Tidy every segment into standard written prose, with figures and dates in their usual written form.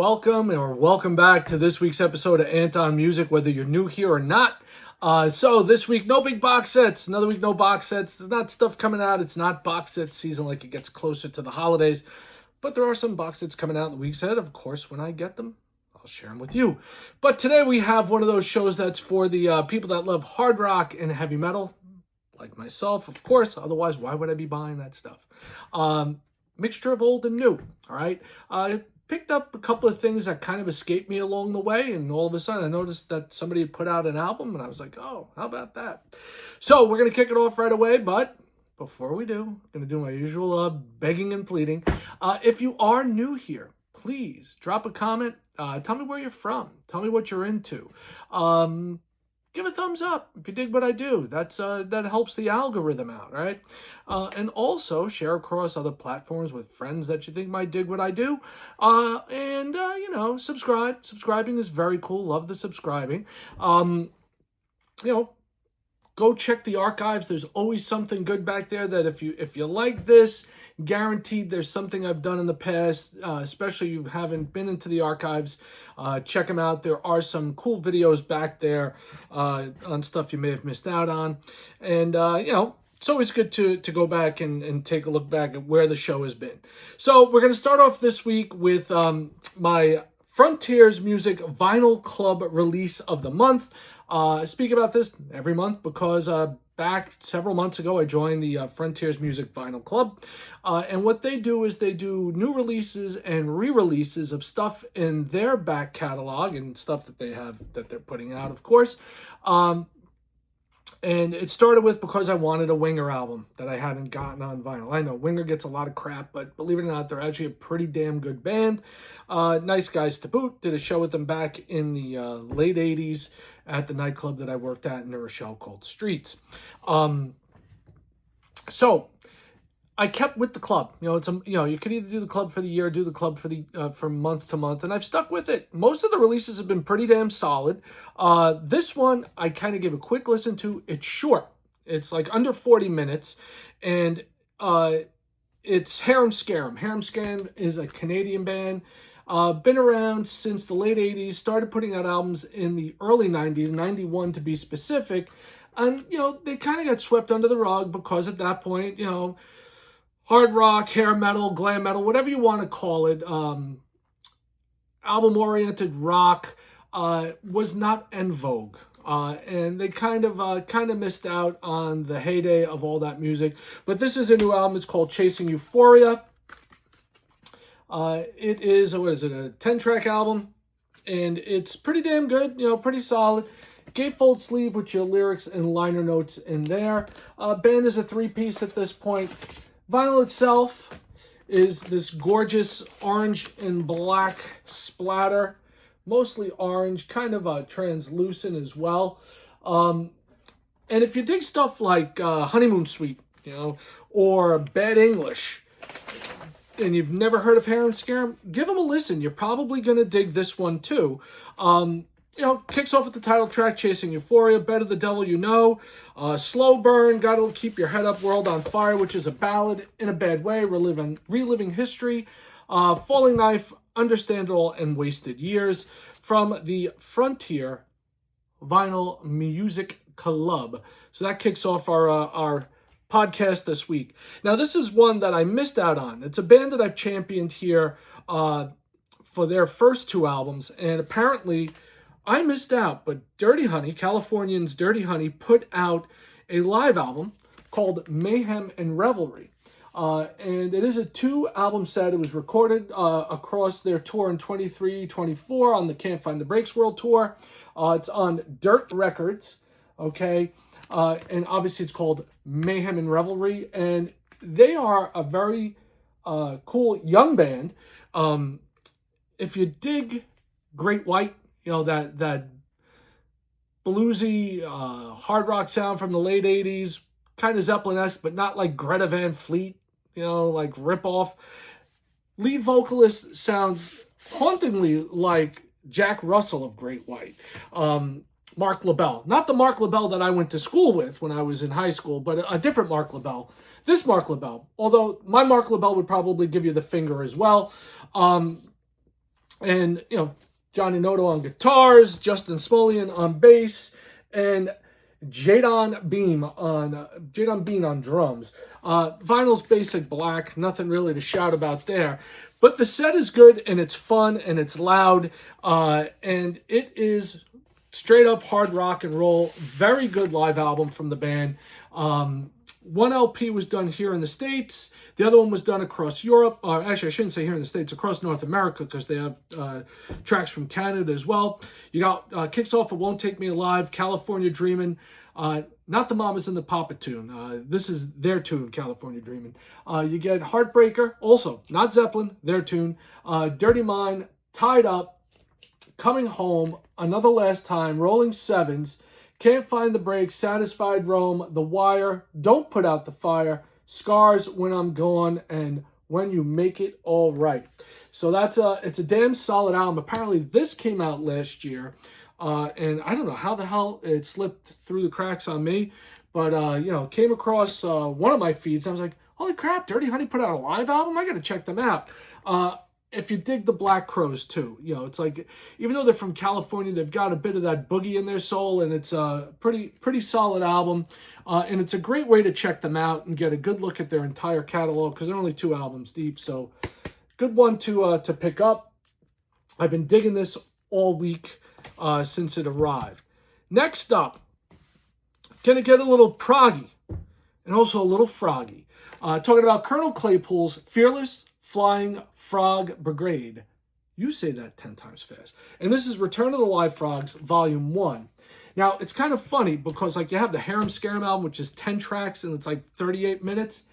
welcome back to this week's episode of Anton Music, whether you're new here or not. So this week, no big box sets. Another week, no box sets. There's not stuff coming out. It's not box set season like it gets closer to the holidays. But there are some box sets coming out in the weeks ahead. Of course, when I get them, I'll share them with you. But today we have one of those shows that's for the people that love hard rock and heavy metal, like myself, of course. Otherwise, why would I be buying that stuff? Mixture of old and new, all right? I picked up a couple of things that kind of escaped me along the way, and all of a sudden I noticed that somebody had put out an album, and I was like, oh, how about that? So we're going to kick it off right away, but before we do, I'm going to do my usual begging and pleading. If you are new here, please drop a comment. Tell me where you're from. Tell me what you're into. Give a thumbs up if you dig what I do. That helps the algorithm out, right? And also share across other platforms with friends that you think might dig what I do. Subscribe. Subscribing is very cool. Love the subscribing. Go check the archives. There's always something good back there that if you like this, guaranteed there's something I've done in the past, especially if you haven't been into the archives. Check them out. There are some cool videos back there on stuff you may have missed out on. And, it's always good to go back and take a look back at where the show has been. So we're going to start off this week with my Frontiers Music Vinyl Club release of the month. I speak about this every month because back several months ago, I joined the Frontiers Music Vinyl Club. And what they do is they do new releases and re-releases of stuff in their back catalog and stuff that they have that they're putting out, of course. And it started with because I wanted a Winger album that I hadn't gotten on vinyl. I know Winger gets a lot of crap, but believe it or not, they're actually a pretty damn good band. Nice guys to boot. Did a show with them back in the late 80s at the nightclub that I worked at in New Rochelle called Streets. So I kept with the club. You could either do the club for the year, or do the club for the from month to month, and I've stuck with it. Most of the releases have been pretty damn solid. This one I kind of give a quick listen to. It's short. It's like under 40 minutes, and it's Harem Scarem. Harem Scarem is a Canadian band. Been around since the late 80s, started putting out albums in the early 90s, 91 to be specific. And, they kind of got swept under the rug because at that point, hard rock, hair metal, glam metal, whatever you want to call it, album-oriented rock was not en vogue. And they kind of missed out on the heyday of all that music. But this is a new album. It's called Chasing Euphoria. It is, a 10-track album, and it's pretty damn good, pretty solid. Gatefold sleeve with your lyrics and liner notes in there. Band is a 3-piece at this point. Vinyl itself is this gorgeous orange and black splatter, mostly orange, kind of translucent as well. And if you dig stuff like Honeymoon Suite, or Bad English, and you've never heard of Harem Scarem, give them a listen. You're probably going to dig this one too. Kicks off with the title track, Chasing Euphoria, Better the Devil You Know, Slow Burn, Gotta Keep Your Head Up, World on Fire, which is a ballad in a bad way, reliving history, Falling Knife, Understand It All, and Wasted Years, from the Frontier Vinyl Music Club. So that kicks off our podcast this week. Now, this is one that I missed out on. It's a band that I've championed here for their first 2 albums, and apparently I missed out, but Dirty Honey, Californians Dirty Honey, put out a live album called Mayhem Revelry. And it is a 2-album set. It was recorded across their tour in 23-24 on the Can't Find the Breaks World Tour. It's on Dirt Records, okay? And obviously it's called Mayhem Revelry, and they are a very cool young band. If you dig Great White, that bluesy hard rock sound from the late 80s, kind of Zeppelin-esque, but not like Greta Van Fleet, like rip-off. Lead vocalist sounds hauntingly like Jack Russell of Great White. Mark LaBelle. Not the Mark LaBelle that I went to school with when I was in high school, but a different Mark LaBelle. This Mark LaBelle. Although my Mark LaBelle would probably give you the finger as well. And, you know, Johnny Noto on guitars, Justin Smolian on bass, and Jadon Bean on drums. Vinyl's basic black, nothing really to shout about there. But the set is good, and it's fun, and it's loud, and it is straight up hard rock and roll. Very good live album from the band. One LP was done here in the States. The other one was done across Europe. Actually, I shouldn't say here in the States, across North America, because they have tracks from Canada as well. You got kicks off with Won't Take Me Alive, California Dreamin'. Not the Mamas and the Papa tune. This is their tune, California Dreamin'. You get Heartbreaker, also not Zeppelin, their tune. Dirty Mind, Tied Up, Coming Home, Another Last Time, Rolling Sevens, Can't Find the Brakes, Satisfied Rome, The Wire, Don't Put Out the Fire, Scars, When I'm Gone, and When You Make It All Right. So it's a damn solid album. Apparently this came out last year, and I don't know how the hell it slipped through the cracks on me, but you know, came across one of my feeds. I was like, holy crap, Dirty Honey put out a live album? I got to check them out. If you dig the Black Crowes too, you know, it's like, even though they're from California, they've got a bit of that boogie in their soul, and it's a pretty solid album. And it's a great way to check them out and get a good look at their entire catalog, because they're only 2 albums deep. So good one to pick up. I've been digging this all week since it arrived. Next up, gonna get a little proggy and also a little froggy. Talking about Colonel Claypool's Fearless Flying Frog Brigade. You say that 10 times fast. And this is Return of the Live Frogs, Volume 1. Now, it's kind of funny because, like, you have the Harem Scarem album, which is 10 tracks, and it's like 38 minutes.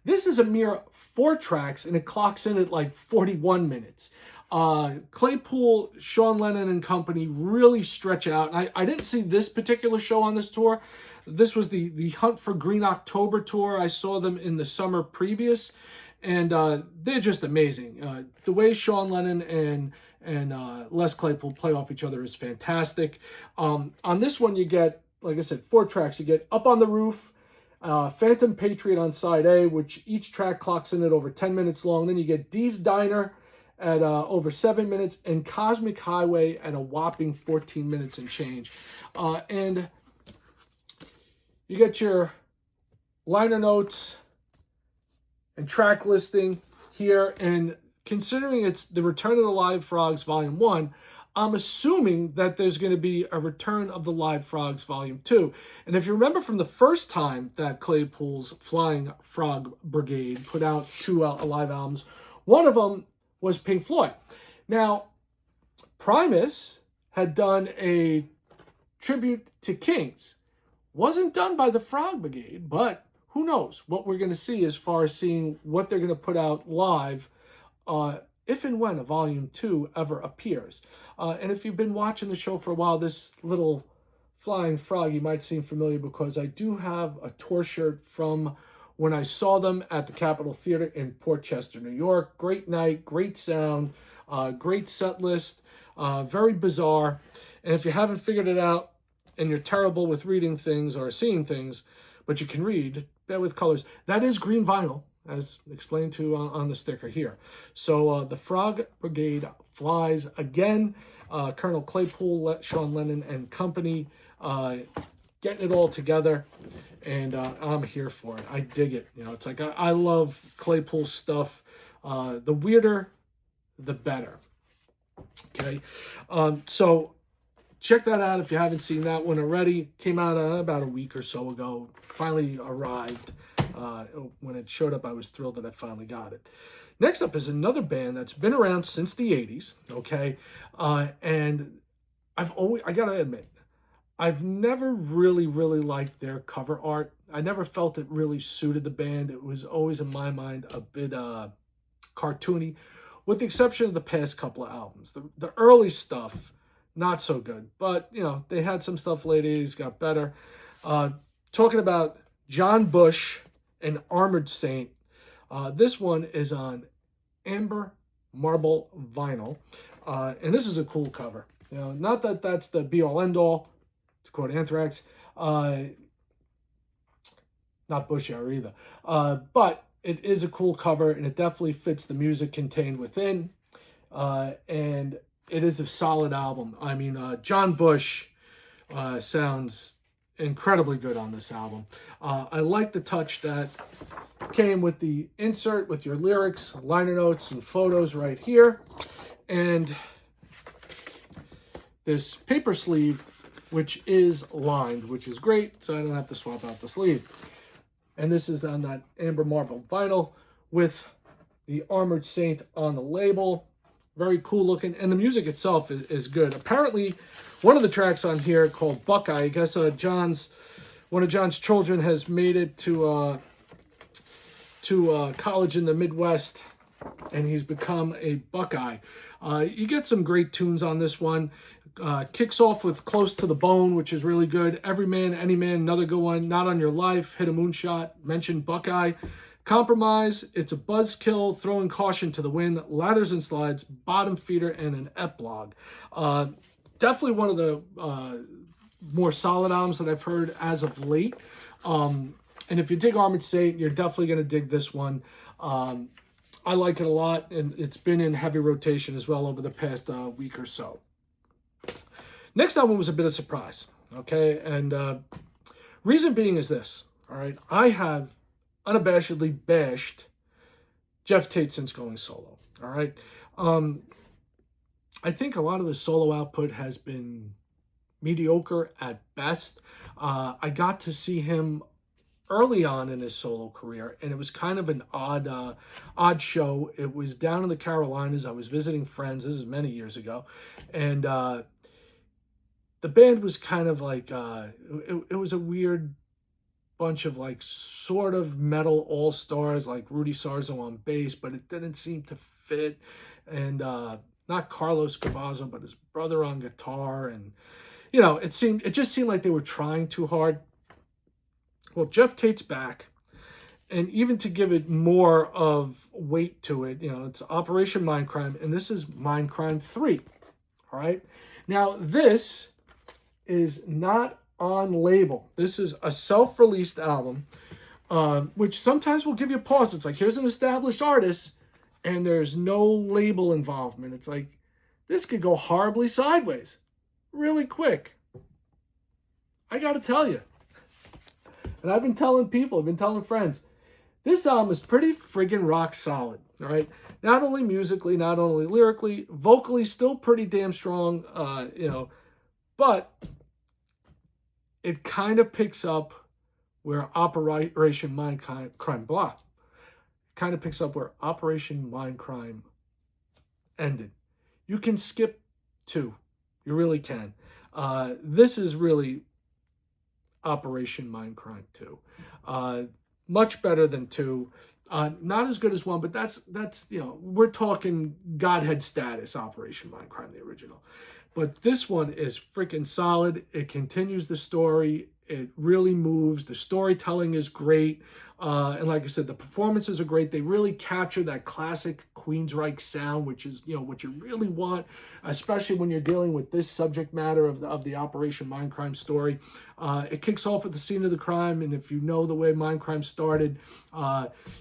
This is a mere 4 tracks, and it clocks in at like 41 minutes. Claypool, Sean Lennon, and company really stretch out. And I didn't see this particular show on this tour. This was the Hunt for Green October tour. I saw them in the summer previous, and they're just amazing. The way Sean Lennon and Les Claypool play off each other is fantastic. On this one, you get, like I said, 4 tracks. You get Up on the Roof, Phantom Patriot on side A, which each track clocks in at over 10 minutes long. Then you get Dee's Diner at over 7 minutes, and Cosmic Highway at a whopping 14 minutes and change. And you get your liner notes and track listing here, and considering it's the Return of the Live Frogs Volume 1, I'm assuming that there's going to be a Return of the Live Frogs Volume 2. And if you remember from the first time that Claypool's Flying Frog Brigade put out 2 live albums, one of them was Pink Floyd. Now, Primus had done a tribute to Kings. Wasn't done by the Frog Brigade, but who knows what we're going to see as far as seeing what they're going to put out live if and when a Volume 2 ever appears. And if you've been watching the show for a while, this little flying froggy might seem familiar because I do have a tour shirt from when I saw them at the Capitol Theater in Port Chester, New York. Great night, great sound, great set list, very bizarre. And if you haven't figured it out and you're terrible with reading things or seeing things, but you can read, bear with colors, that is green vinyl, as explained to on the sticker here. So the Frog Brigade flies again. Colonel Claypool, Sean Lennon, and company getting it all together, and I'm here for it. I dig it. You know, it's like I love Claypool stuff. The weirder, the better. Okay, so check that out if you haven't seen that one already. Came out about a week or so ago. Finally arrived. When it showed up, I was thrilled that I finally got it. Next up is another band that's been around since the 80s, okay? And I gotta admit, I've never really liked their cover art. I never felt it really suited the band. It was always, in my mind, a bit cartoony, with the exception of the past couple of albums. The early stuff, not so good. But, you know, they had some stuff later, it's got better. Talking about John Bush and Armored Saint. This one is on amber marble vinyl, and this is a cool cover. You know, not that that's the be-all end-all, to quote Anthrax, not Bush era either, but it is a cool cover, and it definitely fits the music contained within, and it is a solid album. I mean, John Bush sounds incredibly good on this album. I like the touch that came with the insert with your lyrics, liner notes, and photos right here. And this paper sleeve, which is lined, which is great, so I don't have to swap out the sleeve. And this is on that amber marble vinyl with the Armored Saint on the label. Very cool looking, and the music itself is good. Apparently, one of the tracks on here called Buckeye, I guess one of John's children has made it to college in the Midwest, and he's become a Buckeye. You get some great tunes on this one. Kicks off with Close to the Bone, which is really good. Every Man, Any Man, another good one. Not on Your Life, Hit a Moonshot, mentioned Buckeye. Compromise, It's a Buzzkill, Throwing Caution to the Wind, Ladders and Slides, Bottom Feeder, and an epilogue. Definitely one of the more solid albums that I've heard as of late. And if you dig Armored Saint, you're definitely going to dig this one. I like it a lot, and it's been in heavy rotation as well over the past week or so. Next album was a bit of a surprise, okay? And reason being is this, all right? I have unabashedly bashed Geoff Tate since going solo, all right? I think a lot of the solo output has been mediocre at best. I got to see him early on in his solo career, and it was kind of an odd show. It was down in the Carolinas. I was visiting friends. This is many years ago, and the band was kind of like it was a weird bunch of like sort of metal all-stars, like Rudy Sarzo on bass, but it didn't seem to fit. And not Carlos Cavazo, but his brother on guitar, and you know, it just seemed like they were trying too hard. Well, Geoff Tate's back, and even to give it more of weight to it, you know, it's Operation Mindcrime, and this is Mindcrime 3. All right. Now, this is not on label. This is a self-released album, which sometimes will give you pause. It's like, here's an established artist, and there's no label involvement. It's like, this could go horribly sideways really quick. I got to tell you. And I've been telling people, I've been telling friends, this album is pretty friggin' rock solid, all right? Not only musically, not only lyrically, vocally still pretty damn strong, you know, but it kind of picks up where Operation Mindcrime, blah. Kind of picks up where Operation Mindcrime ended. You can skip 2. You really can. This is really Operation Mindcrime 2. Much better than 2. Not as good as 1, but that's you know, we're talking Godhead status, Operation Mindcrime, the original. But this one is freaking solid. It continues the story. It really moves. The storytelling is great. And like I said, the performances are great. They really capture that classic Queensryche sound, which is, you know, what you really want, especially when you're dealing with this subject matter of the Operation Mindcrime story. It kicks off at the scene of the crime, and if you know the way Mindcrime started,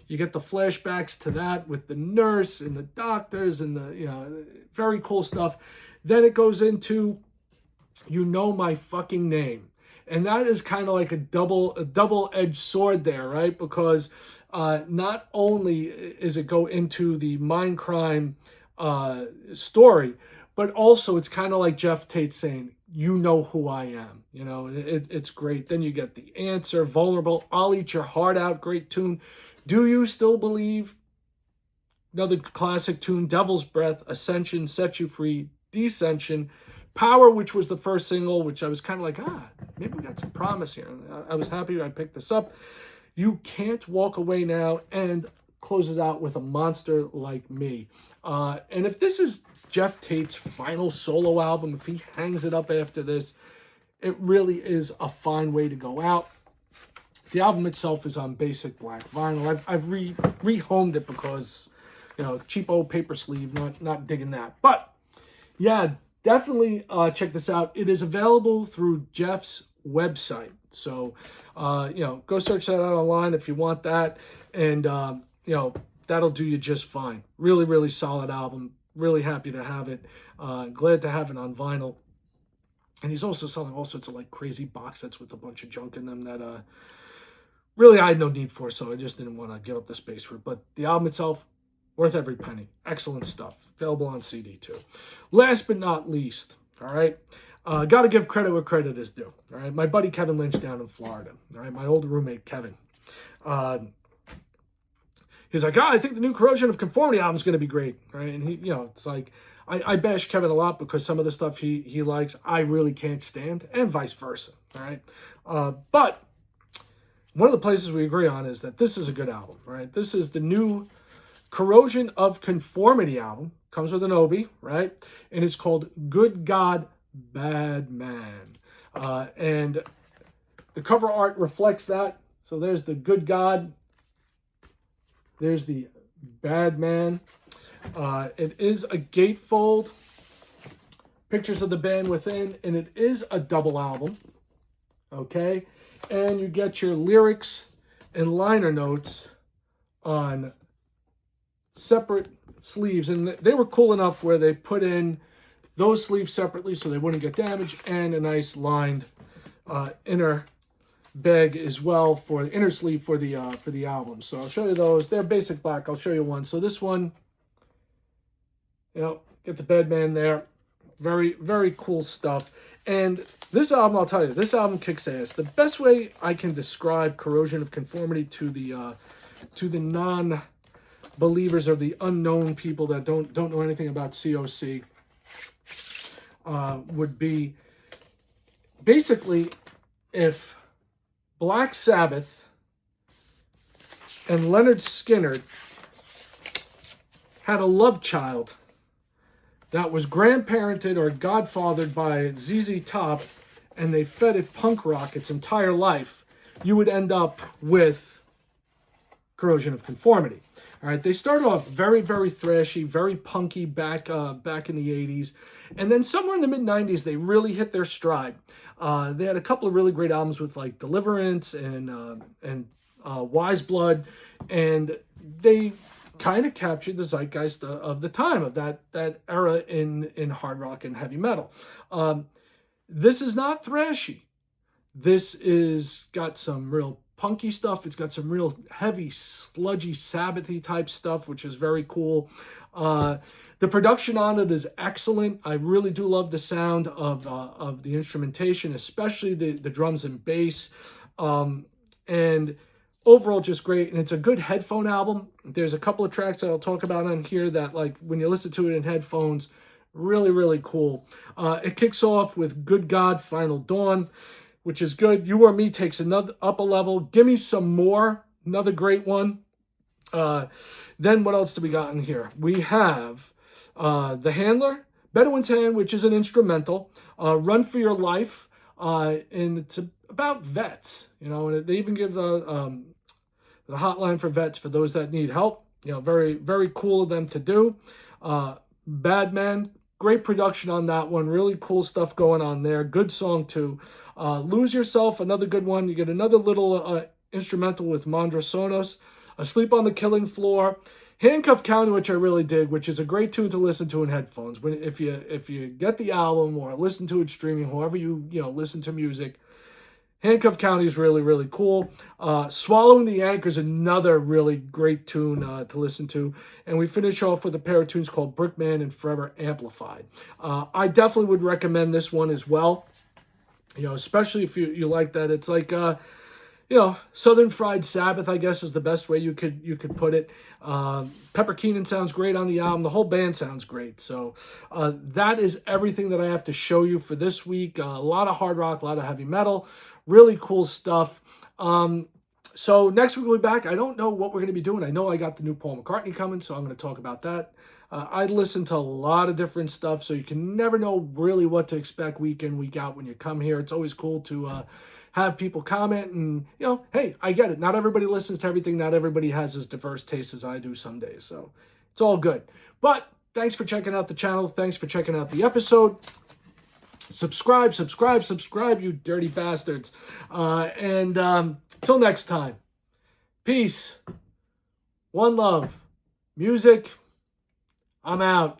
you get the flashbacks to that with the nurse and the doctors and the, you know, very cool stuff. Then it goes into, You Know My Fucking Name. And that is kind of like a double-edged sword there, right? Because not only is it go into the Mindcrime story, but also it's kind of like Geoff Tate saying, you know who I am. You know, it's great. Then you get The Answer, Vulnerable, I'll Eat Your Heart Out, great tune. Do You Still Believe? Another classic tune. Devil's Breath, Ascension, Set You Free, Descension, Power, which was the first single, which I was kind of like, maybe we got some promise here. I was happy I picked this up. You Can't Walk Away Now, and closes out with A Monster Like Me. And if this is Geoff Tate's final solo album, if he hangs it up after this, it really is a fine way to go out. The album itself is on basic black vinyl. I've rehomed it because, you know, cheap old paper sleeve, not digging that. But yeah, definitely check this out. It is available through Geoff's website. So, you know, go search that out online if you want that. And, you know, that'll do you just fine. Really, really solid album. really happy to have it. Glad to have it on vinyl. And he's also selling all sorts of like crazy box sets with a bunch of junk in them that really I had no need for, so I just didn't want to give up the space for it. But the album itself, worth every penny. Excellent stuff. Available on CD too. Last but not least, all right, got to give credit where credit is due. All right, my buddy Kevin Lynch down in Florida. All right, my old roommate Kevin. He's like, I think the new Corrosion of Conformity album is going to be great. Right, and he, it's like I bash Kevin a lot because some of the stuff he likes I really can't stand, and vice versa. All right, but one of the places we agree on is that this is a good album. Right, this is the new Corrosion of Conformity album. Comes with an Obi, right? And it's called Good God, Bad Man. And the cover art reflects that. So there's the good God. There's the bad man. It is a gatefold. Pictures of the band within. And it is a double album. Okay? And you get your lyrics and liner notes on separate sleeves. And they were cool enough where they put in those sleeves separately so they wouldn't get damaged, and a nice lined inner bag as well for the inner sleeve for the album. So I'll show you those. They're basic black. I'll show you one. So this one, get the Bedman there. Very, very cool stuff. And this album, I'll tell you, this album kicks ass. The best way I can describe Corrosion of Conformity to the non-believers or the unknown people that don't know anything about COC would be basically if Black Sabbath and Lynyrd Skynyrd had a love child that was grandparented or godfathered by ZZ Top, and they fed it punk rock its entire life, you would end up with Corrosion of Conformity. All right, they started off very, very thrashy, very punky back in the 80s. And then somewhere in the mid-90s, they really hit their stride. They had a couple of really great albums with like Deliverance and Wise Blood. And they kind of captured the zeitgeist of the time, of that era in hard rock and heavy metal. This is not thrashy. This is got some real punky stuff. It's got some real heavy, sludgy, Sabbathy type stuff, which is very cool. The production on it is excellent. I really do love the sound of the instrumentation, especially the drums and bass. And overall, just great. And it's a good headphone album. There's a couple of tracks that I'll talk about on here that, like, when you listen to it in headphones, really, really cool. It kicks off with Good God, Final Dawn, which is good. You or Me takes another up a level. Give Me Some More, another great one. Then what else do we got in here? We have The Handler, Bedouin's Hand, which is an instrumental. Run for Your Life, and it's about vets. And they even give the hotline for vets for those that need help. Very, very cool of them to do. Bad Man, great production on that one. Really cool stuff going on there. Good song too. Lose Yourself, another good one. You get another little instrumental with Mandra Sonos. Asleep on the Killing Floor. Handcuff County, which I really dig, which is a great tune to listen to in headphones. If you get the album or listen to it streaming, however you listen to music, Handcuff County is really, really cool. Swallowing the Anchor is another really great tune to listen to. And we finish off with a pair of tunes called Brickman and Forever Amplified. I definitely would recommend this one as well. Especially if you like that. It's like, Southern Fried Sabbath, I guess, is the best way you could put it. Pepper Keenan sounds great on the album. The whole band sounds great. So that is everything that I have to show you for this week. A lot of hard rock, a lot of heavy metal. Really cool stuff. So next week we'll be back. I don't know what we're going to be doing. I know I got the new Paul McCartney coming, so I'm going to talk about that. I listen to a lot of different stuff, so you can never know really what to expect week in, week out when you come here. It's always cool to have people comment and, hey, I get it. Not everybody listens to everything. Not everybody has as diverse taste as I do some days, so it's all good. But thanks for checking out the channel. Thanks for checking out the episode. Subscribe, you dirty bastards. And till next time, peace, one love, music. I'm out.